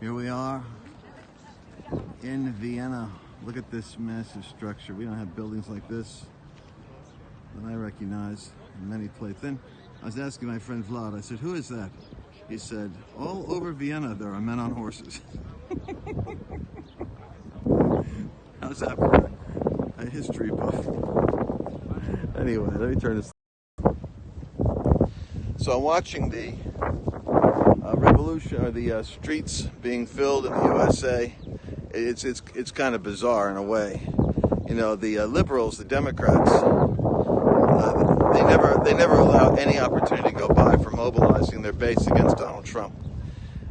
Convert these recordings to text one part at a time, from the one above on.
Here we are in Vienna. Look at this massive structure. We don't have buildings like this that I recognize in many places. Then I was asking my friend Vlad, I said, who is that? He said, all over Vienna there are men on horses. How's that for a history buff? Anyway, let me turn this. So I'm watching the revolution, or the streets being filled in the USA. It's kind of bizarre in a way. You know, the liberals, the Democrats, they never allow any opportunity to go by for mobilizing their base against Donald Trump.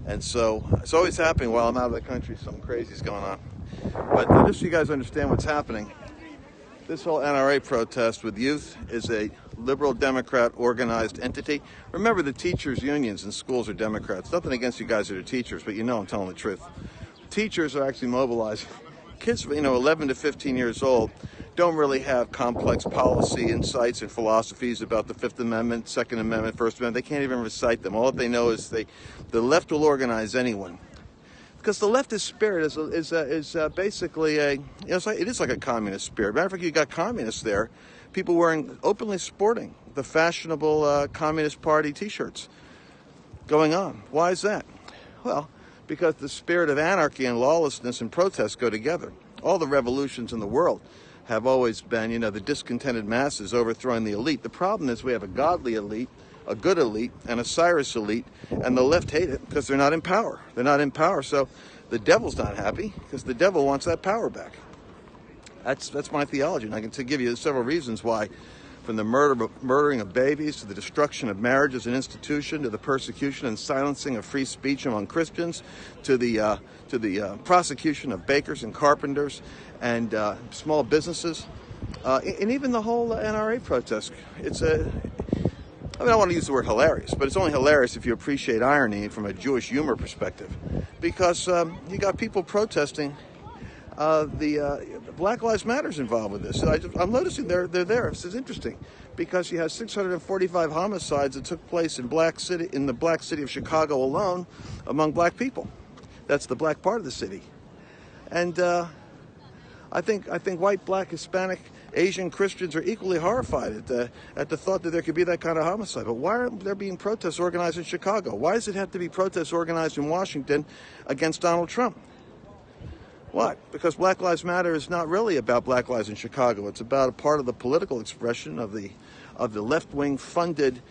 And so it's always happening while I'm out of the country. Something crazy's going on. But just so you guys understand what's happening, this whole NRA protest with youth is a liberal Democrat organized entity. Remember, the teachers' unions in schools are Democrats. Nothing against you guys that are teachers, but you know I'm telling the truth. Teachers are actually mobilizing. Kids, 11 to 15 years old, don't really have complex policy insights and philosophies about the Fifth Amendment, Second Amendment, First Amendment. They can't even recite them. All that they know is the left will organize anyone. Because the leftist spirit is basically it is like a communist spirit. Matter of fact, you got communists there, people openly sporting the fashionable Communist Party T-shirts going on. Why is that? Well, because the spirit of anarchy and lawlessness and protest go together. All the revolutions in the world have always been, the discontented masses overthrowing the elite. The problem is we have a godly elite, a good elite, and a Cyrus elite, and the left hate it because they're not in power. They're not in power, so the devil's not happy because the devil wants that power back. That's my theology, and I can give you several reasons why, from the murdering of babies to the destruction of marriage as an institution, to the persecution and silencing of free speech among Christians, to the prosecution of bakers and carpenters and small businesses, and even the whole NRA protest. I don't want to use the word hilarious, but it's only hilarious if you appreciate irony from a Jewish humor perspective, because you got people protesting. The Black Lives Matter's involved with this. I'm noticing they're there. This is interesting because you have 645 homicides that took place in the black city of Chicago alone among black people. That's the black part of the city, and I think white, black, Hispanic, Asian Christians are equally horrified at the thought that there could be that kind of homicide. But why aren't there being protests organized in Chicago? Why does it have to be protests organized in Washington against Donald Trump? Why? Because Black Lives Matter is not really about Black Lives in Chicago. It's about a part of the political expression of the left-wing funded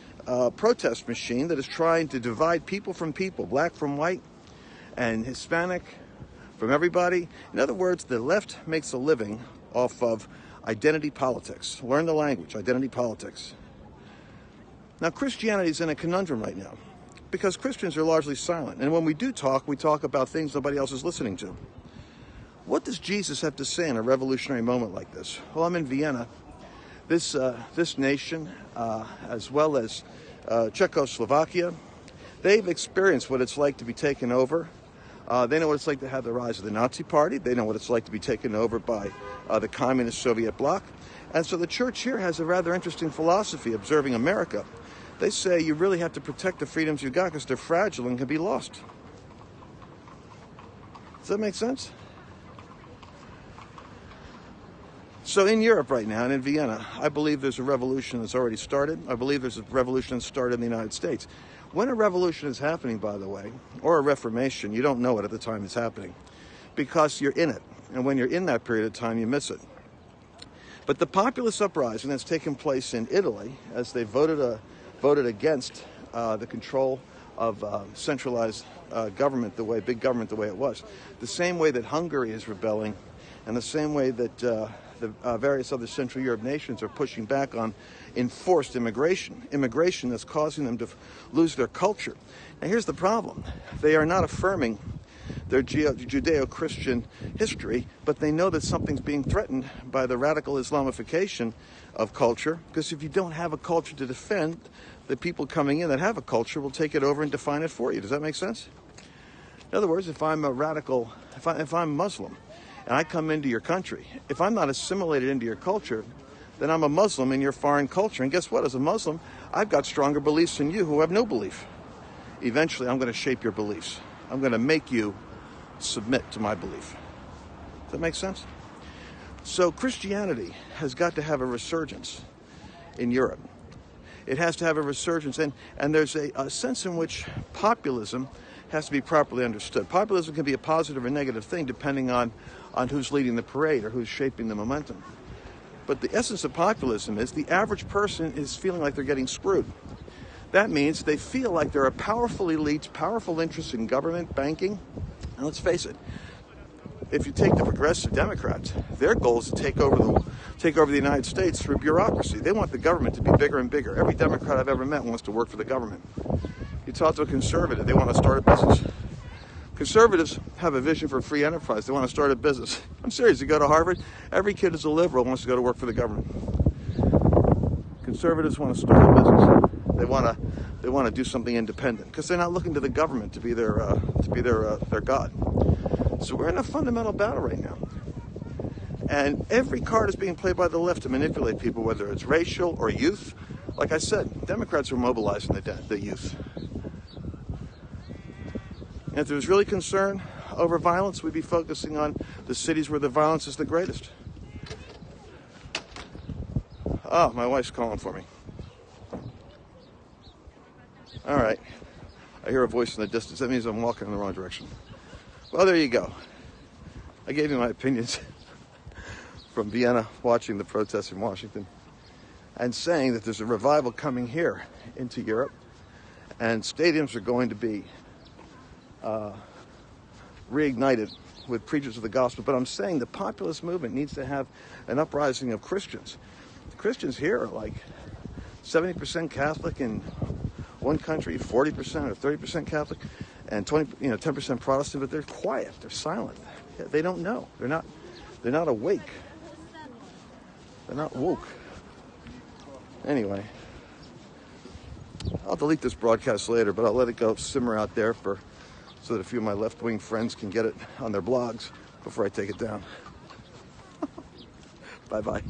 protest machine that is trying to divide people from people, black from white, and Hispanic from everybody. In other words, the left makes a living off of identity politics. Learn the language, identity politics. Now, Christianity is in a conundrum right now because Christians are largely silent. And when we do talk, we talk about things nobody else is listening to. What does Jesus have to say in a revolutionary moment like this? Well, I'm in Vienna. This nation, as well as Czechoslovakia, they've experienced what it's like to be taken over. They know what it's like to have the rise of the Nazi Party. They know what it's like to be taken over by the communist Soviet bloc. And so the church here has a rather interesting philosophy observing America. They say you really have to protect the freedoms you got because they're fragile and can be lost. Does that make sense? So in Europe right now and in Vienna, I believe there's a revolution that's already started. I believe there's a revolution that started in the United States. When a revolution is happening, by the way, or a reformation, you don't know it at the time it's happening because you're in it. And when you're in that period of time, you miss it. But the populist uprising that's taken place in Italy as they voted against the control of centralized government, big government the way it was, the same way that Hungary is rebelling and the same way that the various other Central Europe nations are pushing back on enforced immigration that's causing them to lose their culture. Now here's the problem. They are not affirming their Judeo-Christian history, but they know that something's being threatened by the radical Islamification of culture, because if you don't have a culture to defend, the people coming in that have a culture will take it over and define it for you. Does that make sense? In other words, if I'm a radical, if I'm Muslim, and I come into your country, if I'm not assimilated into your culture, then I'm a Muslim in your foreign culture. And guess what? As a Muslim, I've got stronger beliefs than you who have no belief. Eventually, I'm going to shape your beliefs. I'm going to make you submit to my belief. Does that make sense? So Christianity has got to have a resurgence in Europe. It has to have a resurgence, and there's a sense in which populism has to be properly understood. Populism can be a positive or negative thing depending on who's leading the parade or who's shaping the momentum. But the essence of populism is the average person is feeling like they're getting screwed. That means they feel like there are powerful elites, powerful interests in government, banking, and let's face it, if you take the progressive Democrats, their goal is to take over the United States through bureaucracy. They want the government to be bigger and bigger. Every Democrat I've ever met wants to work for the government. You talk to a conservative, they want to start a business. Conservatives have a vision for free enterprise. They want to start a business. I'm serious. You go to Harvard, every kid is a liberal wants to go to work for the government. Conservatives want to start a business. They want to do something independent because they're not looking to the government to be their god. So we're in a fundamental battle right now. And every card is being played by the left to manipulate people, whether it's racial or youth. Like I said, Democrats are mobilizing the youth. And if there was really concern over violence, we'd be focusing on the cities where the violence is the greatest. Oh, my wife's calling for me. All right. I hear a voice in the distance. That means I'm walking in the wrong direction. Well, there you go. I gave you my opinions from Vienna, watching the protests in Washington, and saying that there's a revival coming here into Europe, and stadiums are going to be reignited with preachers of the gospel. But I'm saying the populist movement needs to have an uprising of Christians. The Christians here are like 70% Catholic in one country, 40% or 30% Catholic, and 10% Protestant. But they're quiet. They're silent. They don't know. They're not awake. They're not woke. Anyway, I'll delete this broadcast later, but I'll let it go simmer out there so that a few of my left-wing friends can get it on their blogs before I take it down. Bye-bye.